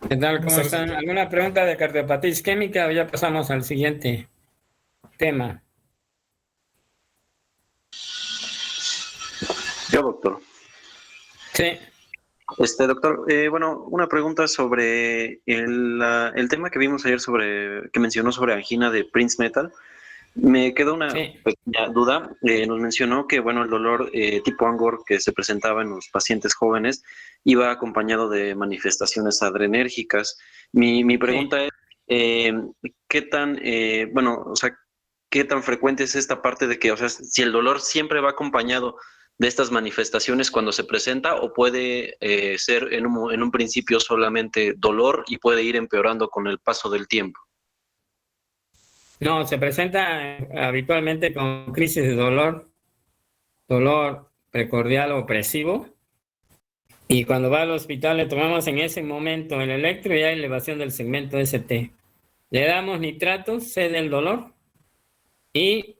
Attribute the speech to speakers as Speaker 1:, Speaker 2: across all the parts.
Speaker 1: ¿Qué tal?
Speaker 2: Buenas
Speaker 1: ¿Cómo
Speaker 2: tardes,
Speaker 1: están?
Speaker 2: doctor.
Speaker 1: ¿Alguna pregunta de cardiopatía isquémica o ya pasamos al siguiente tema?
Speaker 3: Yo, doctor.
Speaker 1: Sí,
Speaker 3: Doctor, bueno, una pregunta sobre el tema que vimos ayer que mencionó sobre angina de Prince Metal. Me quedó una
Speaker 1: sí,
Speaker 3: pequeña duda. Nos mencionó que, bueno, el dolor tipo Angor que se presentaba en los pacientes jóvenes iba acompañado de manifestaciones adrenérgicas. Mi
Speaker 1: sí.
Speaker 3: pregunta es, eh, ¿qué tan, bueno, o sea, qué tan frecuente es esta parte de que, o sea, si el dolor siempre va acompañado de estas manifestaciones cuando se presenta o puede ser en un principio solamente dolor y puede ir empeorando con el paso del tiempo?
Speaker 1: No, se presenta habitualmente con crisis de dolor, dolor precordial opresivo, y cuando va al hospital le tomamos en ese momento el electro y hay elevación del segmento ST. Le damos nitratos, cede el dolor y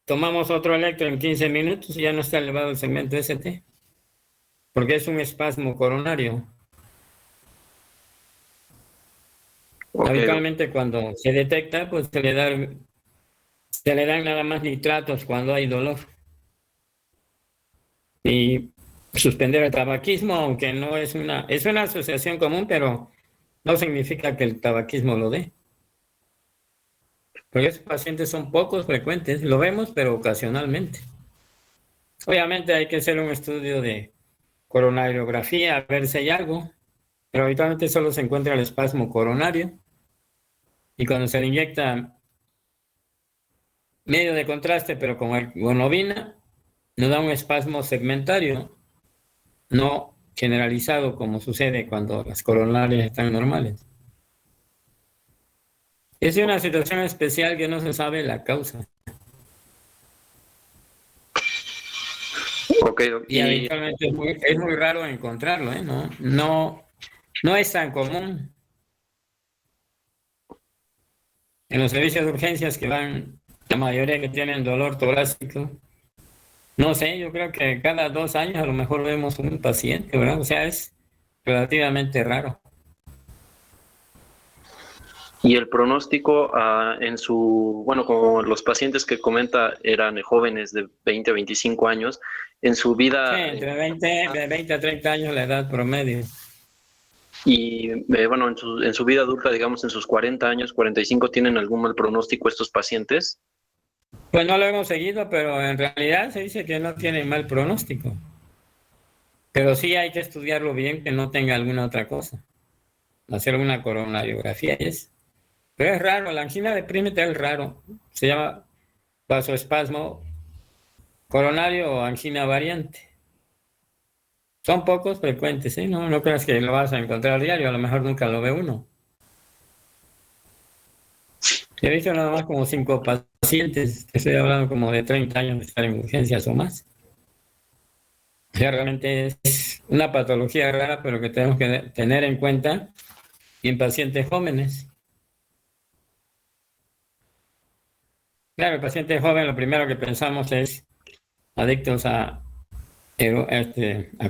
Speaker 1: tomamos otro electro en 15 minutos y ya no está elevado el segmento ST, porque es un espasmo coronario.
Speaker 3: Ok,
Speaker 1: Habitualmente cuando se detecta, pues se le dan nada más nitratos cuando hay dolor. Y suspender el tabaquismo, aunque no es una asociación común, pero no significa que el tabaquismo lo dé. Porque esos pacientes son pocos frecuentes, lo vemos, pero ocasionalmente. Obviamente hay que hacer un estudio de coronariografía, a ver si hay algo, pero habitualmente solo se encuentra el espasmo coronario y cuando se le inyecta medio de contraste, pero con ergonovina, nos da un espasmo segmentario, no generalizado como sucede cuando las coronarias están normales. Es una situación especial que no se sabe la causa
Speaker 3: ok,
Speaker 1: y habitualmente es muy raro encontrarlo, ¿eh? No es tan común. En los servicios de urgencias que van, la mayoría que tienen dolor torácico, no sé, yo creo que cada 2 años a lo mejor vemos un paciente, ¿verdad? O sea, es relativamente raro.
Speaker 3: y el pronóstico bueno, como los pacientes que comenta eran jóvenes de 20 a 25 años, en su
Speaker 1: Sí,
Speaker 3: vida,
Speaker 1: de 20 a 30 años la edad promedio.
Speaker 3: y bueno, en su vida adulta, digamos en sus 40 años, 45, ¿tienen algún mal pronóstico estos pacientes?
Speaker 1: Pues no lo hemos seguido, pero en realidad se dice que no tiene mal pronóstico. Pero sí hay que estudiarlo bien, que no tenga alguna otra cosa. Hacer una coronariografía pero es raro, la angina de Primet es raro. Se llama vasoespasmo coronario o angina variante. Son pocos frecuentes, ¿eh? No creas que lo vas a encontrar a diario, a lo mejor nunca lo ve uno. He visto nada más como 5 pacientes, estoy hablando como de 30 años de estar en urgencias o más. O sea, realmente es una patología rara, pero que tenemos que tener en cuenta en pacientes jóvenes. Claro, el paciente joven lo primero que pensamos es adictos a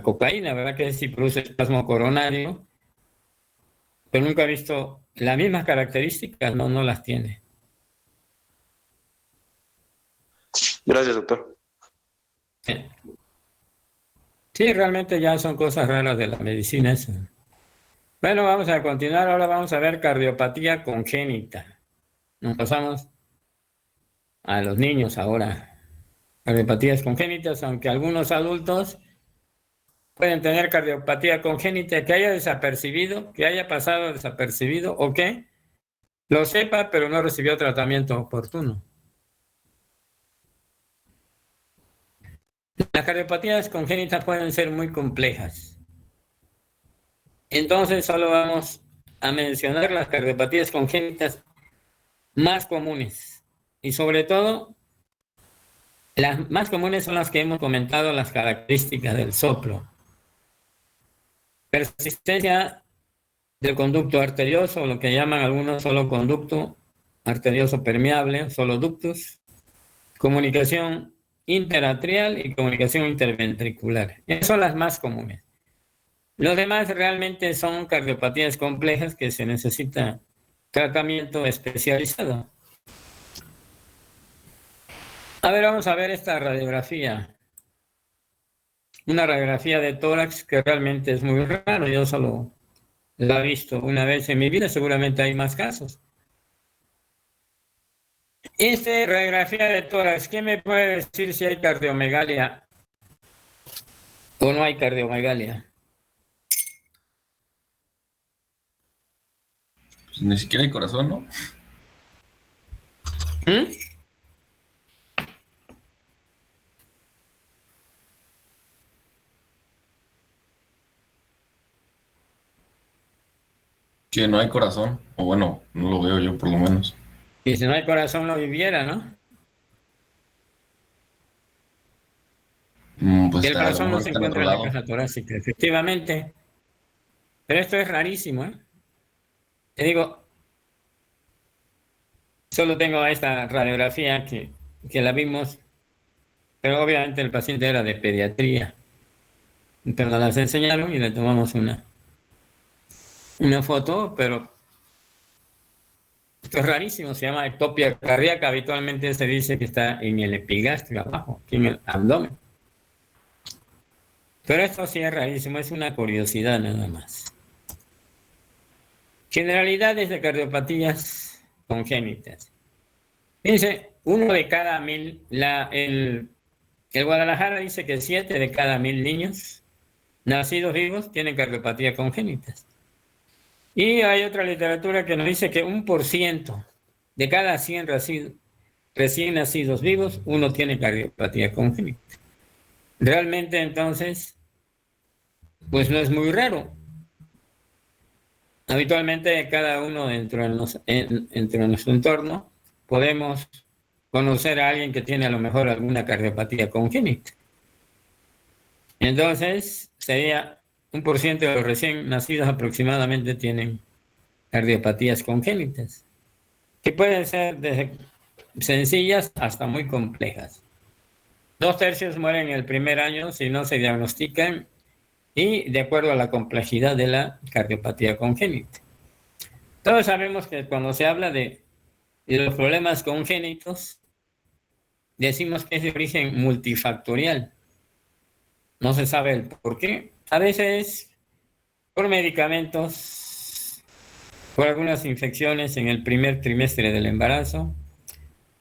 Speaker 1: cocaína, ¿verdad? Que si produce espasmo coronario, pero nunca he visto las mismas características, no las tiene.
Speaker 3: Gracias, doctor.
Speaker 1: Sí, sí, realmente ya son cosas raras de la medicina eso. Bueno, vamos a continuar, ahora vamos a ver cardiopatía congénita. Nos pasamos a los niños ahora. Cardiopatías congénitas, aunque algunos adultos pueden tener cardiopatía congénita que haya desapercibido, que haya pasado desapercibido o que lo sepa, pero no recibió tratamiento oportuno. Las cardiopatías congénitas pueden ser muy complejas. Entonces, solo vamos a mencionar las cardiopatías congénitas más comunes. Y sobre todo, las más comunes son las que hemos comentado, las características del soplo. Persistencia del conducto arterioso, lo que llaman algunos solo conducto arterioso permeable, solo ductus. Comunicación interatrial y comunicación interventricular. Esas son las más comunes. Los demás realmente son cardiopatías complejas que se necesita tratamiento especializado. A ver, vamos a ver esta radiografía. Una radiografía de tórax que realmente es muy raro. Yo solo la he visto una vez en mi vida, seguramente hay más casos. Esta radiografía de tórax, ¿qué me puede decir si hay cardiomegalia o no hay cardiomegalia?
Speaker 2: Pues ni siquiera hay corazón, ¿no?
Speaker 1: ¿Mm?
Speaker 2: Que no hay corazón. O bueno, no lo veo yo por lo menos.
Speaker 1: Y si no hay corazón no viviera, ¿no?
Speaker 2: Pues
Speaker 1: Y el
Speaker 2: a lo
Speaker 1: corazón no
Speaker 2: mejor
Speaker 1: se
Speaker 2: está en otro
Speaker 1: encuentra en la
Speaker 2: lado.
Speaker 1: caja torácica, efectivamente. Pero esto es rarísimo, ¿eh? Te digo, solo tengo esta radiografía que la vimos, pero obviamente el paciente era de pediatría. Entonces nos las enseñaron y le tomamos una foto, pero esto es rarísimo, se llama ectopia cardíaca. Habitualmente se dice que está en el epigastrio abajo, aquí en el abdomen. Pero esto sí es rarísimo, es una curiosidad nada más. Generalidades de cardiopatías congénitas. Dice, 1 de cada 1000, el Guadalajara dice que 7 de cada 1000 niños nacidos vivos tienen cardiopatía congénitas. Y hay otra literatura que nos dice que 1% de cada 100 recién nacidos vivos, uno tiene cardiopatía congénita. Realmente entonces, pues no es muy raro. Habitualmente cada uno dentro de nuestro entorno podemos conocer a alguien que tiene a lo mejor alguna cardiopatía congénita. Entonces, sería 1% de los recién nacidos aproximadamente tienen cardiopatías congénitas, que pueden ser desde sencillas hasta muy complejas. 2/3 mueren en el primer año si no se diagnostican y de acuerdo a la complejidad de la cardiopatía congénita. Todos sabemos que cuando se habla de los problemas congénitos, decimos que es de origen multifactorial. No se sabe el por qué. A veces por medicamentos, por algunas infecciones en el primer trimestre del embarazo,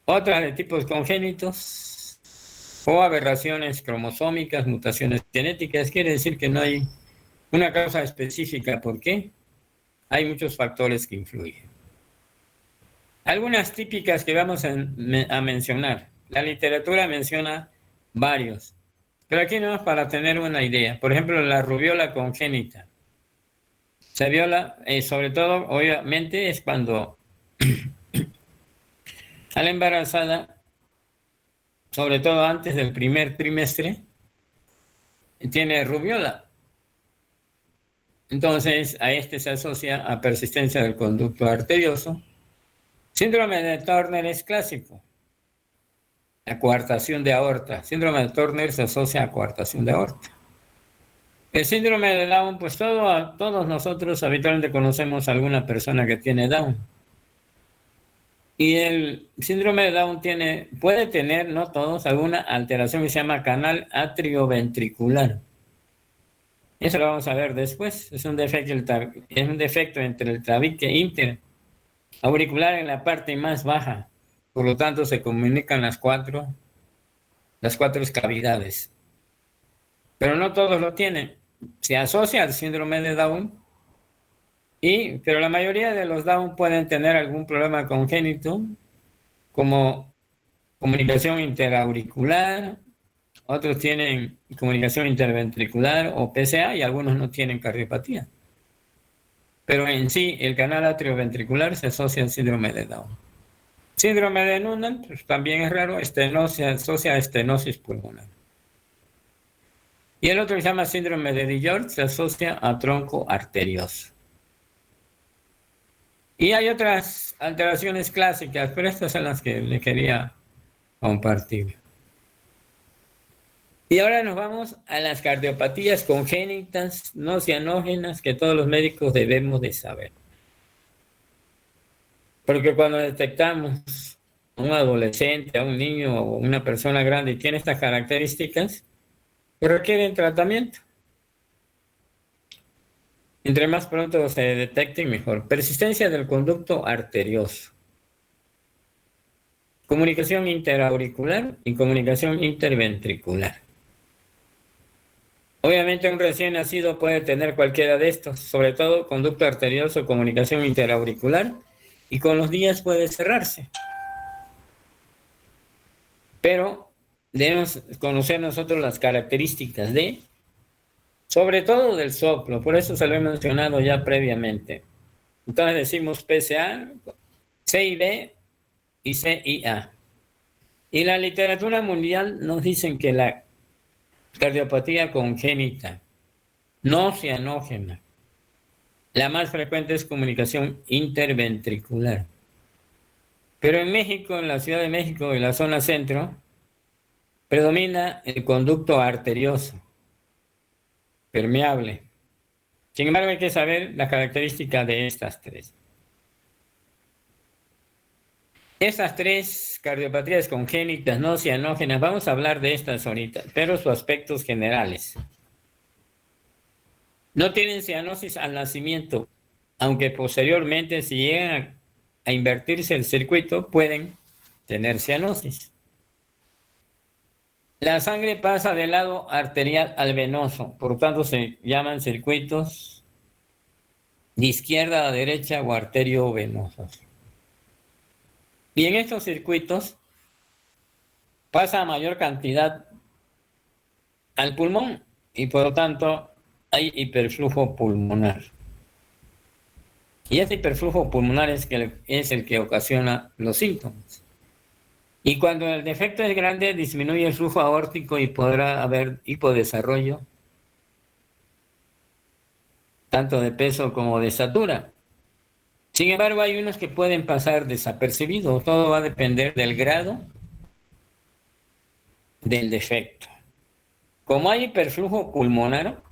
Speaker 1: otras de tipos congénitos o aberraciones cromosómicas, mutaciones genéticas. Quiere decir que no hay una causa específica. ¿Por qué? Hay muchos factores que influyen. Algunas típicas que vamos a mencionar. La literatura menciona varios, pero aquí no es para tener una idea. Por ejemplo, la rubiola congénita. Se viola, sobre todo, obviamente, es cuando a la embarazada, sobre todo antes del primer trimestre, tiene rubiola. Entonces, a este se asocia a persistencia del conducto arterioso. Síndrome de Turner es clásico. La coartación de aorta. Síndrome de Turner se asocia a coartación de aorta. El síndrome de Down, pues todos nosotros habitualmente conocemos a alguna persona que tiene Down. Y el síndrome de Down puede tener, no todos, alguna alteración que se llama canal atrioventricular. Eso lo vamos a ver después. Es un defecto entre el tabique interauricular en la parte más baja. Por lo tanto, se comunican las cuatro cavidades. Pero no todos lo tienen. Se asocia al síndrome de Down, pero la mayoría de los Down pueden tener algún problema congénito, como comunicación interauricular, otros tienen comunicación interventricular o PCA y algunos no tienen cardiopatía. Pero en sí, el canal atrioventricular se asocia al síndrome de Down. Síndrome de Noonan, pues, también es raro, se asocia a estenosis pulmonar. Y el otro que se llama síndrome de DiGeorge se asocia a tronco arterioso. Y hay otras alteraciones clásicas, pero estas son las que le quería compartir. Y ahora nos vamos a las cardiopatías congénitas no cianógenas que todos los médicos debemos de saber. Porque cuando detectamos a un adolescente, a un niño o una persona grande y tiene estas características, pues requieren tratamiento. Entre más pronto se detecten, mejor. Persistencia del conducto arterioso. Comunicación interauricular y comunicación interventricular. Obviamente un recién nacido puede tener cualquiera de estos, sobre todo conducto arterioso, comunicación interauricular, y con los días puede cerrarse. Pero debemos conocer nosotros las características sobre todo del soplo, por eso se lo he mencionado ya previamente. Entonces decimos PCA, CIB y CIA. Y la literatura mundial nos dicen que la cardiopatía congénita, no cianógena, la más frecuente es comunicación interventricular. Pero en México, en la Ciudad de México y la zona centro, predomina el conducto arterioso, permeable. Sin embargo, hay que saber la característica de estas tres. Estas tres cardiopatías congénitas no cianógenas, vamos a hablar de estas ahorita, pero sus aspectos generales. No tienen cianosis al nacimiento, aunque posteriormente si llegan a invertirse el circuito pueden tener cianosis. La sangre pasa del lado arterial al venoso, por lo tanto se llaman circuitos de izquierda a derecha o arteriovenosos. Y en estos circuitos pasa mayor cantidad al pulmón y por lo tanto hay hiperflujo pulmonar. Y ese hiperflujo pulmonar es el que ocasiona los síntomas. Y cuando el defecto es grande, disminuye el flujo aórtico y podrá haber hipodesarrollo, tanto de peso como de estatura. Sin embargo, hay unos que pueden pasar desapercibidos. Todo va a depender del grado del defecto. Como hay hiperflujo pulmonar,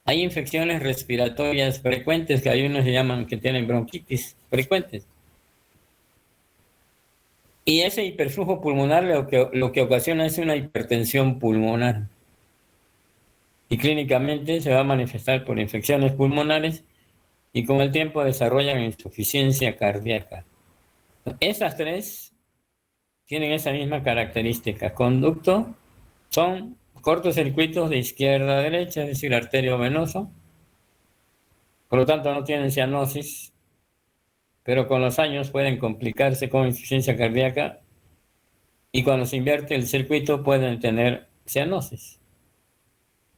Speaker 1: hay infecciones respiratorias frecuentes, que hay unos que llaman que tienen bronquitis frecuentes. Y ese hiperflujo pulmonar lo que ocasiona es una hipertensión pulmonar. Y clínicamente se va a manifestar por infecciones pulmonares y con el tiempo desarrollan insuficiencia cardíaca. Esas tres tienen esa misma característica. Conducto son cortocircuitos de izquierda a derecha, es decir, arterio venoso. Por lo tanto, no tienen cianosis, pero con los años pueden complicarse con insuficiencia cardíaca y cuando se invierte el circuito pueden tener cianosis.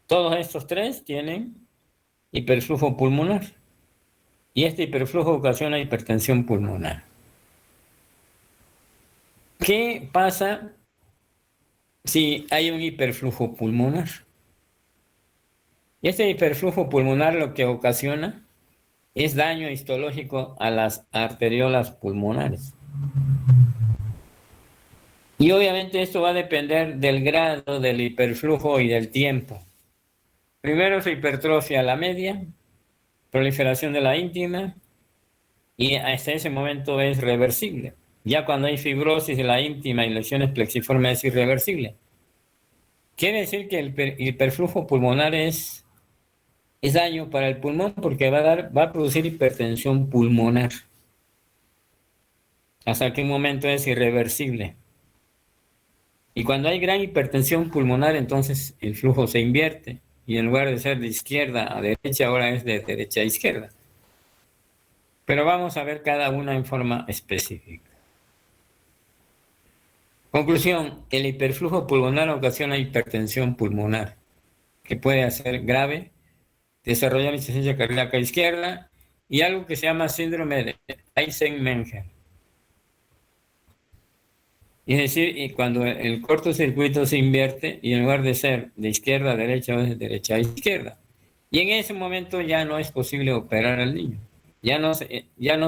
Speaker 1: Todos estos tres tienen hiperflujo pulmonar y este hiperflujo ocasiona hipertensión pulmonar. ¿Qué pasa si hay un hiperflujo pulmonar? Este hiperflujo pulmonar lo que ocasiona es daño histológico a las arteriolas pulmonares. Y obviamente esto va a depender del grado del hiperflujo y del tiempo. Primero se hipertrofia la media, proliferación de la íntima, y hasta ese momento es reversible. Ya cuando hay fibrosis de la íntima y lesiones plexiformes es irreversible. Quiere decir que el hiperflujo pulmonar es daño para el pulmón porque va a producir hipertensión pulmonar. Hasta que un momento es irreversible. Y cuando hay gran hipertensión pulmonar, entonces el flujo se invierte. Y en lugar de ser de izquierda a derecha, ahora es de derecha a izquierda. Pero vamos a ver cada una en forma específica. Conclusión, el hiperflujo pulmonar ocasiona hipertensión pulmonar, que puede ser grave, desarrollar insuficiencia cardíaca izquierda y algo que se llama síndrome de Eisenmenger. Es decir, y cuando el cortocircuito se invierte y en lugar de ser de izquierda a derecha, es de derecha a izquierda. Y en ese momento ya no es posible operar al niño. Ya no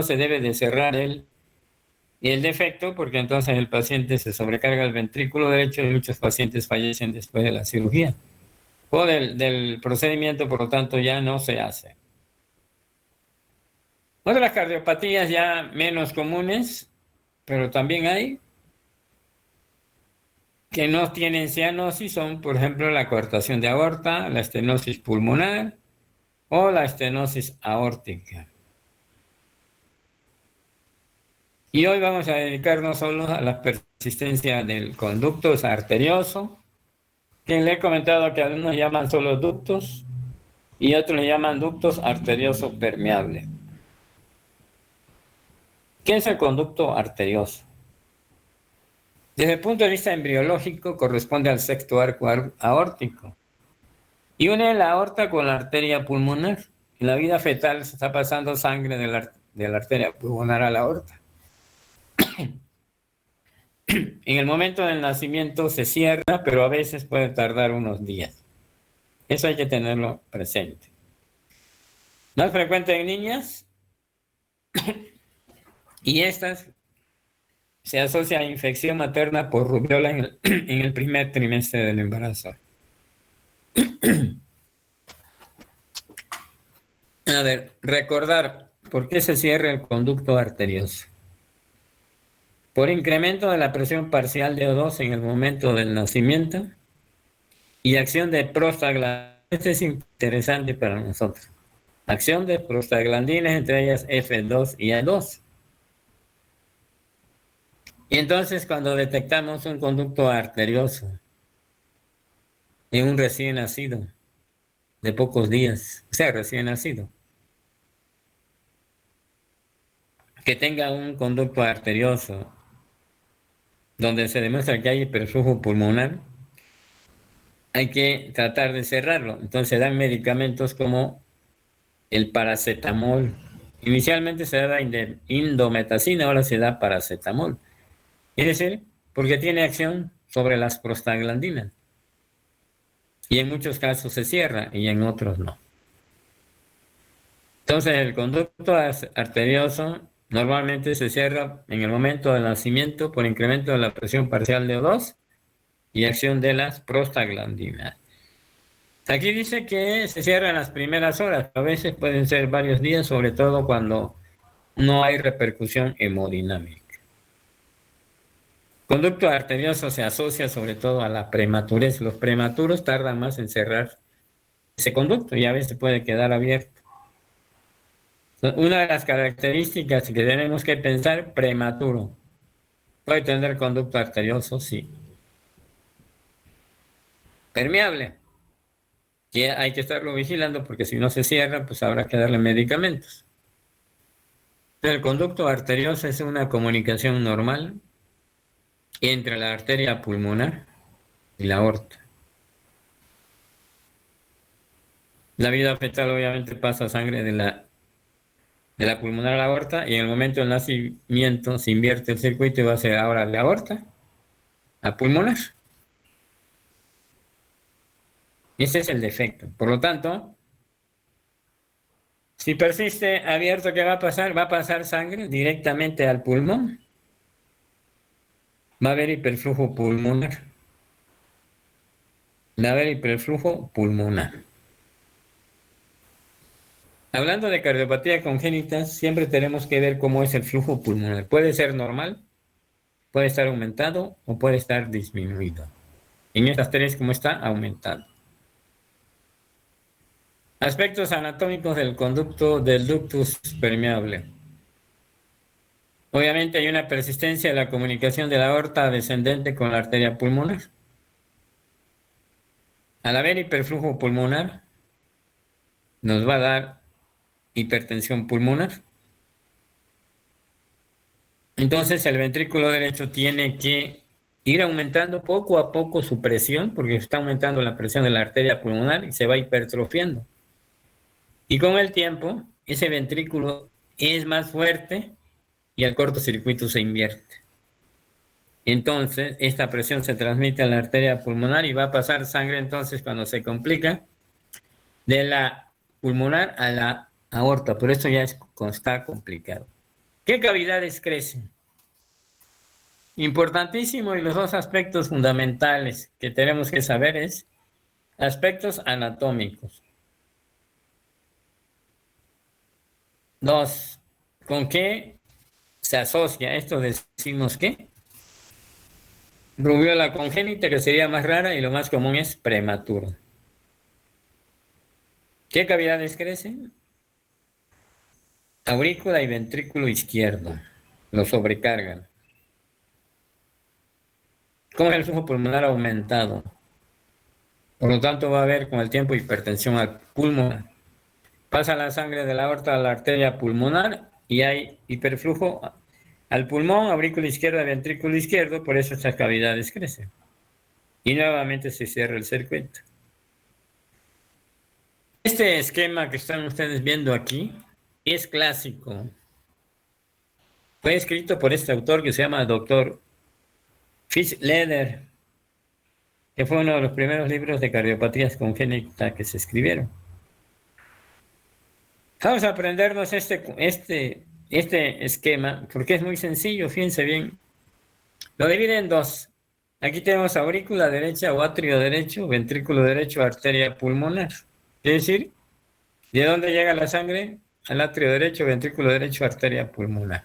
Speaker 1: se debe de cerrar el Y el defecto, porque entonces el paciente se sobrecarga el ventrículo derecho y muchos pacientes fallecen después de la cirugía. O del procedimiento, por lo tanto, ya no se hace. Otras cardiopatías ya menos comunes, pero también hay, que no tienen cianosis, son, por ejemplo, la coartación de aorta, la estenosis pulmonar o la estenosis aórtica. Y hoy vamos a dedicarnos solo a la persistencia del conducto arterioso, que le he comentado que algunos llaman solo ductos y otros le llaman ductos arterioso permeable. ¿Qué es el conducto arterioso? Desde el punto de vista embriológico, corresponde al sexto arco aórtico y une la aorta con la arteria pulmonar. En la vida fetal se está pasando sangre de la arteria pulmonar a la aorta. En el momento del nacimiento se cierra, pero a veces puede tardar unos días. Eso hay que tenerlo presente. Más frecuente en niñas, y estas se asocia a infección materna por rubiola en el primer trimestre del embarazo. A ver, recordar por qué se cierra el conducto arterioso. Por incremento de la presión parcial de O2 en el momento del nacimiento y acción de prostaglandinas. Este es interesante para nosotros. Acción de prostaglandinas, entre ellas F2 y A2. Y entonces cuando detectamos un conducto arterioso en un recién nacido de pocos días, o sea, recién nacido, que tenga un conducto arterioso donde se demuestra que hay hiperflujo pulmonar, hay que tratar de cerrarlo. Entonces dan medicamentos como el paracetamol. Inicialmente se daba indometacina, ahora se da paracetamol. Es decir, porque tiene acción sobre las prostaglandinas. Y en muchos casos se cierra y en otros no. Entonces el conducto arterioso normalmente se cierra en el momento del nacimiento por incremento de la presión parcial de O2 y acción de las prostaglandinas. Aquí dice que se cierra en las primeras horas, a veces pueden ser varios días, sobre todo cuando no hay repercusión hemodinámica. Conducto arterioso se asocia sobre todo a la prematurez. Los prematuros tardan más en cerrar ese conducto y a veces puede quedar abierto. Una de las características que tenemos que pensar, prematuro. ¿Puede tener conducto arterioso? Sí. Permeable, que hay que estarlo vigilando porque si no se cierra, pues habrá que darle medicamentos. El conducto arterioso es una comunicación normal entre la arteria pulmonar y la aorta. La vida fetal obviamente pasa sangre de la pulmonar a la aorta y en el momento del nacimiento se invierte el circuito y va a ser ahora de aorta a pulmonar. Ese es el defecto. Por lo tanto, si persiste abierto, ¿qué va a pasar? Va a pasar sangre directamente al pulmón. Va a haber hiperflujo pulmonar. Va a haber hiperflujo pulmonar. Hablando de cardiopatía congénita, siempre tenemos que ver cómo es el flujo pulmonar. Puede ser normal, puede estar aumentado o puede estar disminuido. En estas tres, ¿cómo está? Aumentado. Aspectos anatómicos del conducto del ductus permeable. Obviamente hay una persistencia de la comunicación de la aorta descendente con la arteria pulmonar. Al haber hiperflujo pulmonar, nos va a dar hipertensión pulmonar. Entonces el ventrículo derecho tiene que ir aumentando poco a poco su presión, porque está aumentando la presión de la arteria pulmonar y se va hipertrofiando. Y con el tiempo, ese ventrículo es más fuerte y el cortocircuito se invierte. Entonces, esta presión se transmite a la arteria pulmonar y va a pasar sangre entonces cuando se complica de la pulmonar a la aorta. Por eso ya está complicado. ¿Qué cavidades crecen? Importantísimo, y los dos aspectos fundamentales que tenemos que saber es aspectos anatómicos. Dos, ¿con qué se asocia? Esto decimos que rubiola congénita, que sería más rara, y lo más común es prematuro. ¿Qué cavidades crecen? Aurícula y ventrículo izquierdo. Lo sobrecargan. ¿Cómo es el flujo pulmonar aumentado? Por lo tanto, va a haber con el tiempo hipertensión al pulmón. Pasa la sangre de la aorta a la arteria pulmonar y hay hiperflujo al pulmón, aurícula izquierda, ventrículo izquierdo, por eso estas cavidades crecen. Y nuevamente se cierra el circuito. Este esquema que están ustedes viendo aquí es clásico. Fue escrito por este autor que se llama Dr. Fitzleder, que fue uno de los primeros libros de cardiopatías congénitas que se escribieron. Vamos a aprendernos este esquema porque es muy sencillo, fíjense bien. Lo divide en dos. Aquí tenemos aurícula derecha o atrio derecho, ventrículo derecho, arteria pulmonar. Es decir, ¿de dónde llega la sangre? Al atrio derecho, ventrículo derecho, arteria pulmonar.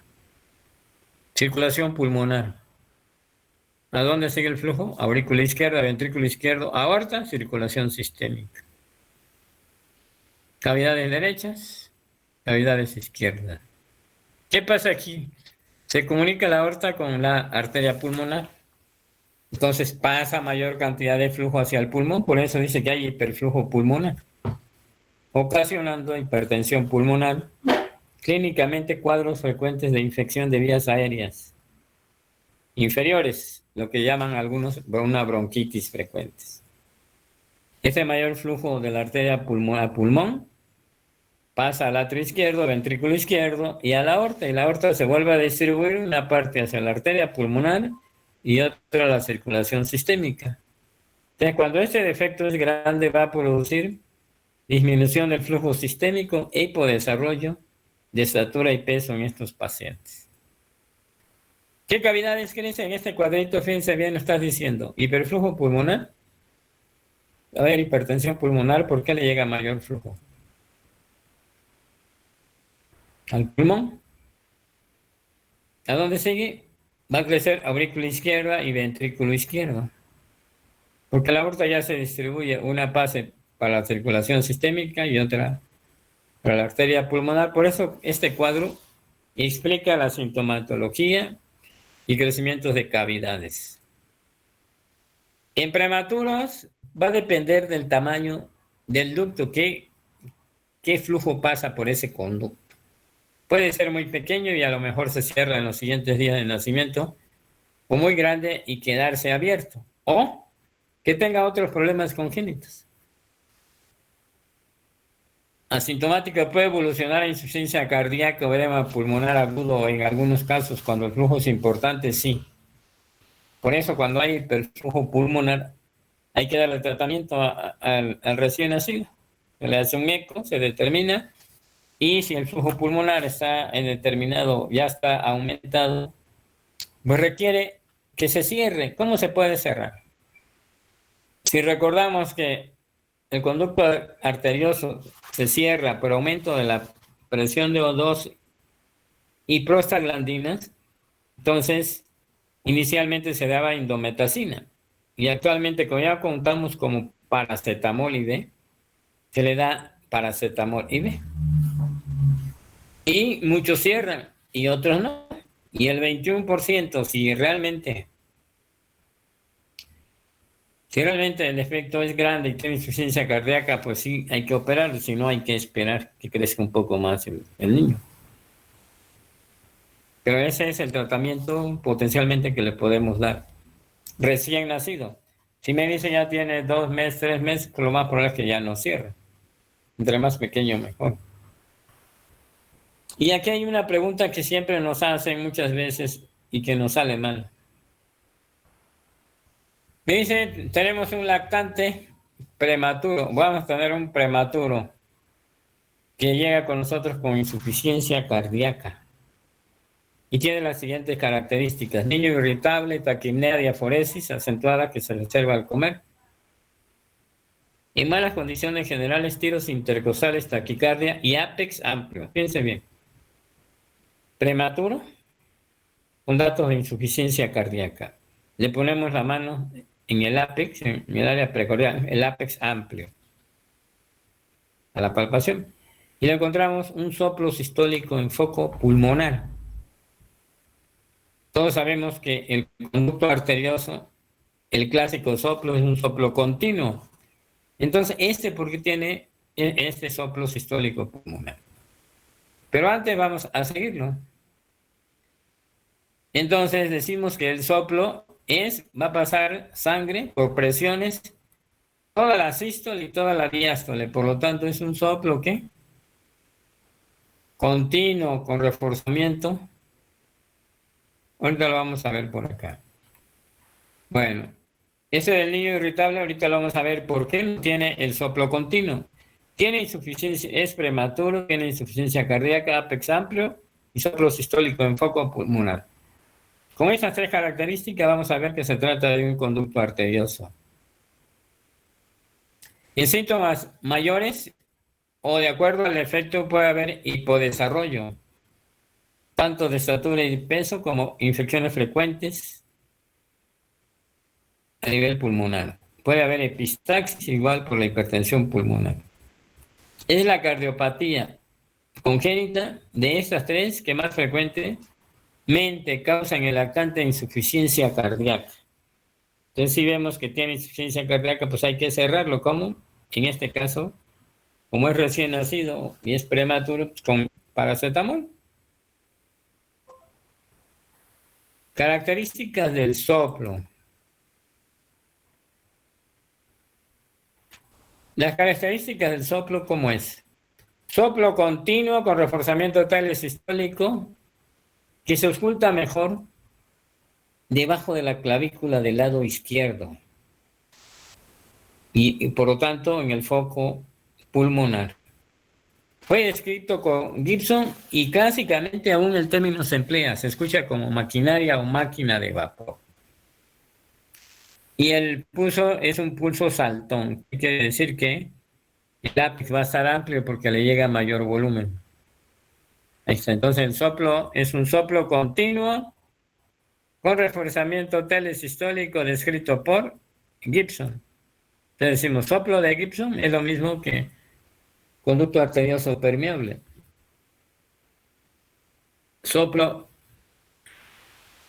Speaker 1: Circulación pulmonar. ¿A dónde sigue el flujo? Aurícula izquierda, ventrículo izquierdo, aorta, circulación sistémica. Cavidades derechas, cavidades izquierdas. ¿Qué pasa aquí? Se comunica la aorta con la arteria pulmonar. Entonces pasa mayor cantidad de flujo hacia el pulmón, por eso dice que hay hiperflujo pulmonar, ocasionando hipertensión pulmonar. Clínicamente, cuadros frecuentes de infección de vías aéreas inferiores, lo que llaman algunos una bronquitis frecuentes. Ese mayor flujo de la arteria pulmón pasa al atrio izquierdo, ventrículo izquierdo y a la aorta, y la aorta se vuelve a distribuir una parte hacia la arteria pulmonar y otra a la circulación sistémica. Entonces, cuando este defecto es grande, va a producir disminución del flujo sistémico e hipodesarrollo de estatura y peso en estos pacientes. ¿Qué cavidades crecen? En este cuadrito, fíjense bien, lo estás diciendo. Hiperflujo pulmonar. A ver, hipertensión pulmonar, ¿por qué le llega mayor flujo? Al pulmón. ¿A dónde sigue? Va a crecer aurícula izquierda y ventrículo izquierdo. Porque la aorta ya se distribuye una parte para la circulación sistémica y otra para la arteria pulmonar. Por eso este cuadro explica la sintomatología y crecimientos de cavidades. En prematuros va a depender del tamaño del ducto, qué flujo pasa por ese conducto. Puede ser muy pequeño y a lo mejor se cierra en los siguientes días de nacimiento, o muy grande y quedarse abierto, o que tenga otros problemas congénitos. Asintomática puede evolucionar a insuficiencia cardíaca o edema pulmonar agudo, o en algunos casos, cuando el flujo es importante, sí. Por eso, cuando hay hiperflujo pulmonar, hay que darle tratamiento al recién nacido. Se le hace un eco, se determina, y si el flujo pulmonar está en determinado, ya está aumentado, pues requiere que se cierre. ¿Cómo se puede cerrar? Si recordamos que el conducto arterioso se cierra por aumento de la presión de O2 y prostaglandinas, entonces inicialmente se daba indometacina y actualmente, como ya contamos como paracetamol IV, se le da paracetamol IV. Y muchos cierran y otros no. Y el 21%, si realmente el efecto es grande y tiene insuficiencia cardíaca, pues sí, hay que operar, si no hay que esperar que crezca un poco más el niño. Pero ese es el tratamiento potencialmente que le podemos dar. Recién nacido. Si me dice ya tiene 2 meses, 3 meses, pues lo más probable es que ya no cierre. Entre más pequeño, mejor. Y aquí hay una pregunta que siempre nos hacen muchas veces y que nos sale mal. Me dice, tenemos un lactante prematuro, vamos a tener un prematuro que llega con nosotros con insuficiencia cardíaca. y tiene las siguientes características: niño irritable, taquipnea, diaforesis acentuada que se le observa al comer. En malas condiciones generales, tiros intercostales, taquicardia y ápex amplio. Fíjense bien. Prematuro, con datos de insuficiencia cardíaca. Le ponemos la mano en el ápex, en el área precordial, el ápex amplio, a la palpación. Y le encontramos un soplo sistólico en foco pulmonar. Todos sabemos que el conducto arterioso, el clásico soplo, es un soplo continuo. Entonces, ¿por qué tiene este soplo sistólico pulmonar? Pero antes vamos a seguirlo. Entonces decimos que el soplo va a pasar sangre por presiones, toda la sístole y toda la diástole. Por lo tanto, es un soplo ¿qué? Continuo, con reforzamiento. Ahorita lo vamos a ver por acá. Bueno, ese del niño irritable, ahorita lo vamos a ver por qué no tiene el soplo continuo. Tiene insuficiencia, es prematuro, tiene insuficiencia cardíaca, ápex amplio y soplo sistólico en foco pulmonar. Con estas tres características vamos a ver que se trata de un conducto arterioso. En síntomas mayores o de acuerdo al efecto puede haber hipodesarrollo, tanto de estatura y peso como infecciones frecuentes a nivel pulmonar. Puede haber epistaxis igual por la hipertensión pulmonar. Es la cardiopatía congénita de estas tres que más frecuentemente causan el lactante insuficiencia cardíaca. Entonces, si vemos que tiene insuficiencia cardíaca, pues hay que cerrarlo. ¿Cómo? En este caso, como es recién nacido y es prematuro, pues con paracetamol. Características del soplo. Las características del soplo, ¿cómo es? Soplo continuo con reforzamiento tal sistólico que se oculta mejor debajo de la clavícula del lado izquierdo y por lo tanto en el foco pulmonar. Fue descrito con Gibson y clásicamente aún el término se emplea, se escucha como maquinaria o máquina de vapor. Y el pulso es un pulso saltón, quiere decir que el ápex va a estar amplio porque le llega mayor volumen. Ahí está. Entonces el soplo es un soplo continuo con reforzamiento telesistólico descrito por Gibson. Entonces decimos soplo de Gibson es lo mismo que conducto arterioso permeable. Soplo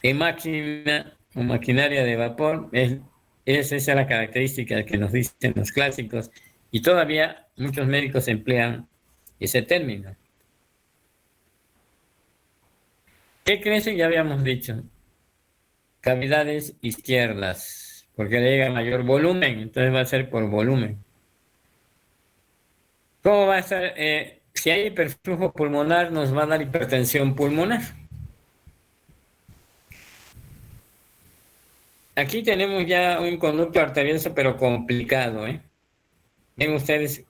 Speaker 1: de máquina o maquinaria de vapor esa es la característica que nos dicen los clásicos y todavía muchos médicos emplean ese término. ¿Qué crecen? Ya habíamos dicho. Cavidades izquierdas, porque le llega mayor volumen, entonces va a ser por volumen. ¿Cómo va a ser? Si hay hiperflujo pulmonar, nos va a dar hipertensión pulmonar. Aquí tenemos ya un conducto arterioso, pero complicado, ¿eh? Ven ustedes,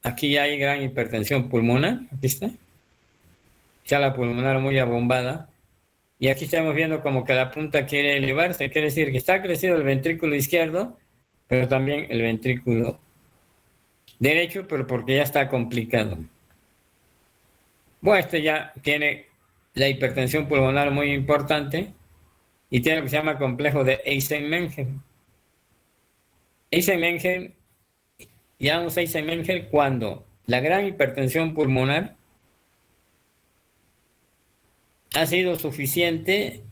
Speaker 1: aquí ya hay gran hipertensión pulmonar, aquí está. Ya la pulmonar muy abombada. Y aquí estamos viendo como que la punta quiere elevarse, quiere decir que está crecido el ventrículo izquierdo, pero también el ventrículo derecho, pero porque ya está complicado. Bueno, este ya tiene la hipertensión pulmonar muy importante y tiene lo que se llama complejo de Eisenmenger. Eisenmenger, llamamos Eisenmenger cuando la gran hipertensión pulmonar ha sido suficientemente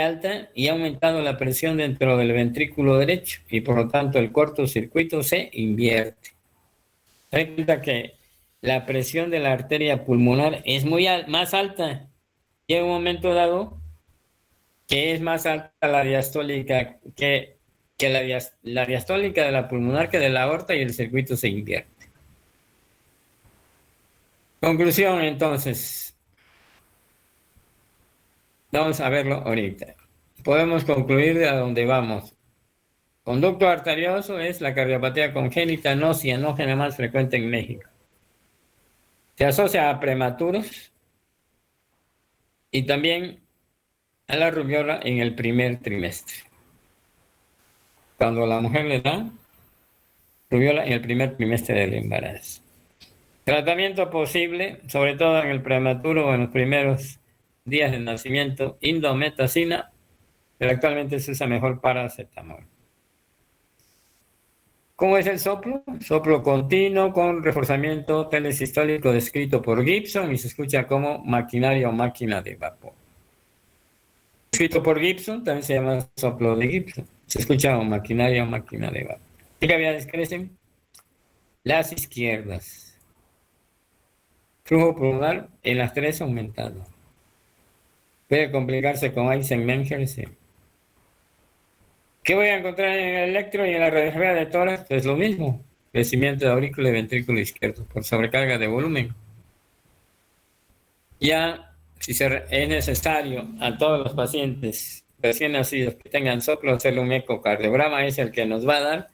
Speaker 1: alta y ha aumentado la presión dentro del ventrículo derecho y por lo tanto el cortocircuito se invierte. Recuerda que la presión de la arteria pulmonar es más alta. Llega un momento dado que es más alta la diastólica que la diastólica de la pulmonar que de la aorta y el circuito se invierte. Conclusión entonces. Vamos a verlo ahorita. Podemos concluir de a dónde vamos. Conducto arterioso es la cardiopatía congénita no cianógena más frecuente en México. Se asocia a prematuros, y también a la rubiola en el primer trimestre. Cuando la mujer le da rubiola en el primer trimestre del embarazo. Tratamiento posible, sobre todo en el prematuro o en los primeros días de nacimiento, indometacina, pero actualmente se usa mejor paracetamol. ¿Cómo es el soplo? Soplo continuo con reforzamiento telesistólico descrito por Gibson y se escucha como maquinaria o máquina de vapor. Escrito por Gibson, también se llama soplo de Gibson. Se escucha como maquinaria o máquina de vapor. ¿Qué cavidades crecen? Las izquierdas. Flujo pulmonar en las tres aumentado. Puede complicarse con Eisenmenger, sí. ¿Qué voy a encontrar en el electro y en la radiografía de tórax? Pues lo mismo. Crecimiento de aurícula y ventrículo izquierdo por sobrecarga de volumen. Ya, si es necesario a todos los pacientes recién nacidos que tengan soplo, hacerle un ecocardiograma, es el que nos va a dar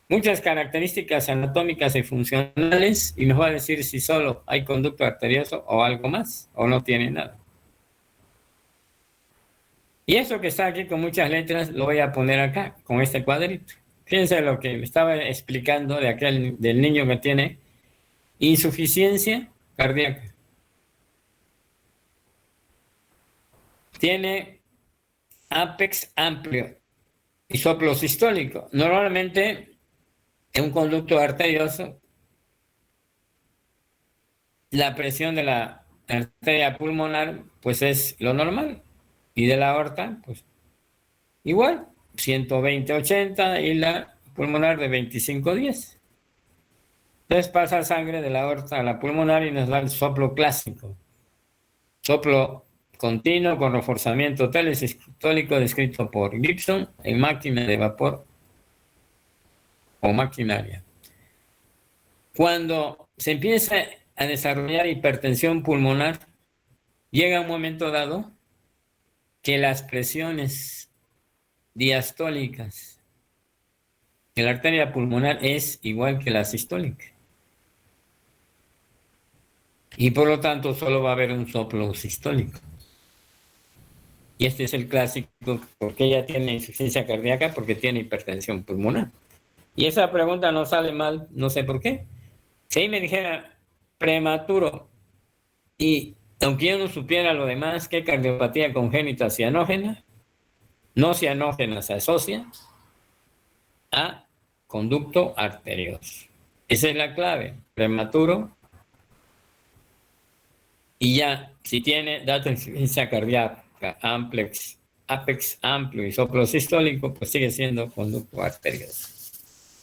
Speaker 1: muchas características anatómicas y funcionales y nos va a decir si solo hay conducto arterioso o algo más, o no tiene nada. Y eso que está aquí con muchas letras lo voy a poner acá, con este cuadrito. Fíjense lo que me estaba explicando del niño que tiene insuficiencia cardíaca. Tiene ápex amplio y soplo sistólico. Normalmente, en un conducto arterioso, la presión de la arteria pulmonar, pues es lo normal. Y de la aorta, pues igual, 120/80 y la pulmonar de 25/10. Entonces pasa sangre de la aorta a la pulmonar y nos da el soplo clásico. Soplo continuo con reforzamiento telesistólico descrito por Gibson en máquina de vapor o maquinaria. Cuando se empieza a desarrollar hipertensión pulmonar, llega un momento dado que las presiones diastólicas de la arteria pulmonar es igual que la sistólica. Y por lo tanto solo va a haber un soplo sistólico. Y este es el clásico, porque ella tiene insuficiencia cardíaca, porque tiene hipertensión pulmonar. Y esa pregunta no sale mal, no sé por qué. Si ahí me dijera prematuro, y aunque yo no supiera lo demás, ¿qué cardiopatía congénita cianógena? No cianógena se asocia a conducto arterioso. Esa es la clave, prematuro. Y ya, si tiene datos de insuficiencia cardíaca, ápex amplio y soplo sistólico, pues sigue siendo conducto arterioso.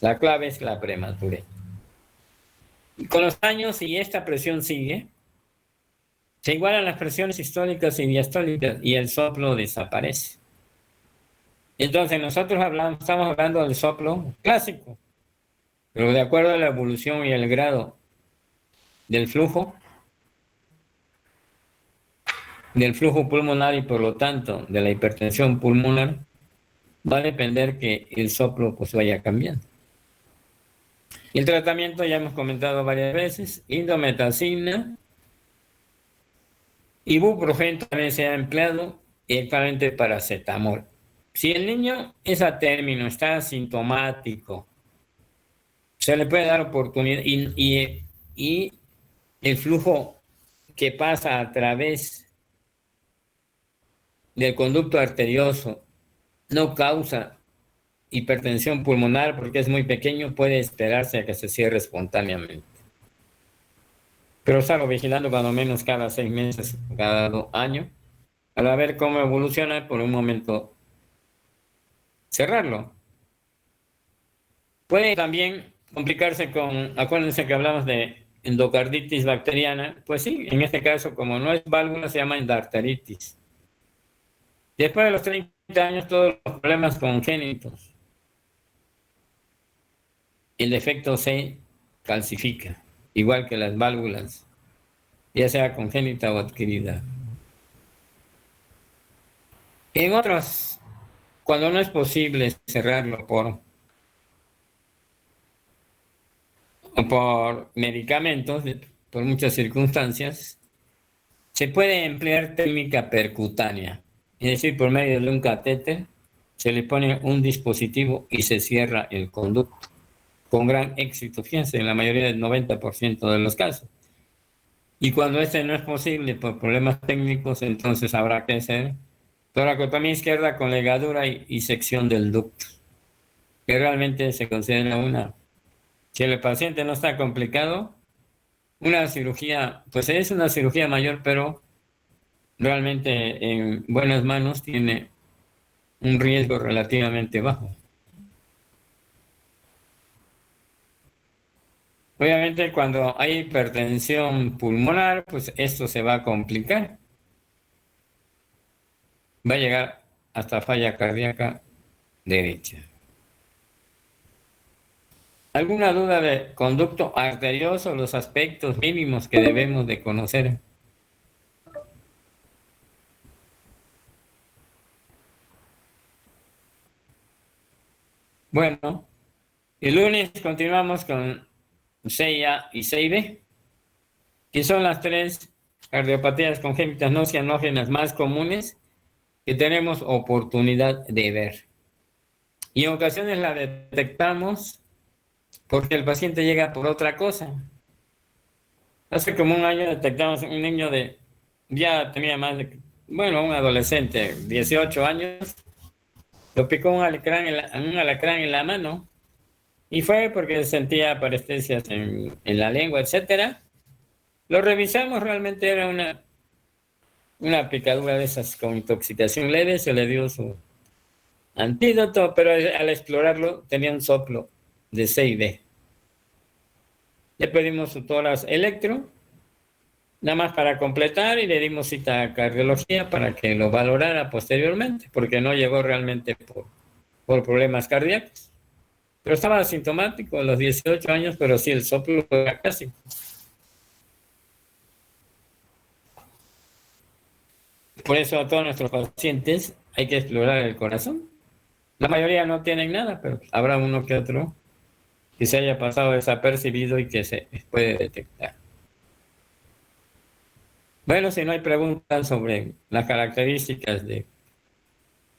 Speaker 1: La clave es la prematurez. Y con los años, si esta presión sigue, se igualan las presiones sistólicas y diastólicas y el soplo desaparece. Entonces nosotros estamos hablando del soplo clásico, pero de acuerdo a la evolución y el grado del flujo pulmonar y por lo tanto de la hipertensión pulmonar, va a depender que el soplo pues vaya cambiando. Y el tratamiento ya hemos comentado varias veces, indometacina, ibuprofeno también se ha empleado y actualmente paracetamol. Si el niño es a término, está asintomático, se le puede dar oportunidad y el flujo que pasa a través del conducto arterioso no causa hipertensión pulmonar porque es muy pequeño, puede esperarse a que se cierre espontáneamente. Pero estarlo vigilando cuando menos cada 6 meses, cada año, para ver cómo evoluciona, por un momento cerrarlo. Puede también complicarse con, acuérdense que hablamos de endocarditis bacteriana, pues sí, en este caso, como no es válvula, se llama endarteritis. Después de los 30 años, todos los problemas congénitos, el defecto se calcifica, igual que las válvulas, ya sea congénita o adquirida. En otros, cuando no es posible cerrarlo por medicamentos, por muchas circunstancias, Se puede emplear técnica percutánea, es decir, por medio de un catéter se le pone un dispositivo y se cierra el conducto con gran éxito, fíjense, en la mayoría del 90% de los casos. Y cuando este no es posible por problemas técnicos, entonces habrá que hacer toracotomía izquierda con ligadura y sección del ducto, que realmente se considera una, si el paciente no está complicado, una cirugía, pues es una cirugía mayor, pero realmente en buenas manos tiene un riesgo relativamente bajo. Obviamente cuando hay hipertensión pulmonar, pues esto se va a complicar. Va a llegar hasta falla cardíaca derecha. ¿Alguna duda de conducto arterioso, los aspectos mínimos que debemos de conocer? Bueno, el lunes continuamos con 6A y 6B, que son las tres cardiopatías congénitas no cianógenas más comunes que tenemos oportunidad de ver. Y en ocasiones la detectamos porque el paciente llega por otra cosa. Hace como un año detectamos un niño ya tenía más de, un adolescente, 18 años, lo picó un alacrán en la mano, y fue porque sentía parestesias en la lengua, etcétera. Lo revisamos, realmente era una picadura de esas con intoxicación leve, se le dio su antídoto, pero al explorarlo tenía un soplo de 6D. Le pedimos su tórax electro, nada más para completar, y le dimos cita a cardiología para que lo valorara posteriormente, porque no llegó realmente por problemas cardíacos. Pero estaba asintomático a los 18 años, pero sí el soplo era casi. Por eso a todos nuestros pacientes hay que explorar el corazón. La mayoría no tienen nada, pero habrá uno que otro que se haya pasado desapercibido y que se puede detectar. Bueno, si no hay preguntas sobre las características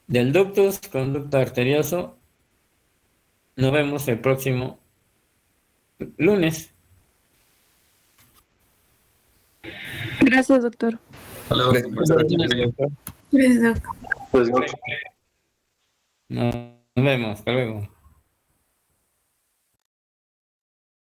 Speaker 1: del ductus, conducto arterioso, nos vemos el próximo lunes.
Speaker 4: Gracias, doctor.
Speaker 2: Hasta luego.
Speaker 4: Gracias, doctor.
Speaker 3: Pues,
Speaker 1: Nos vemos, hasta luego.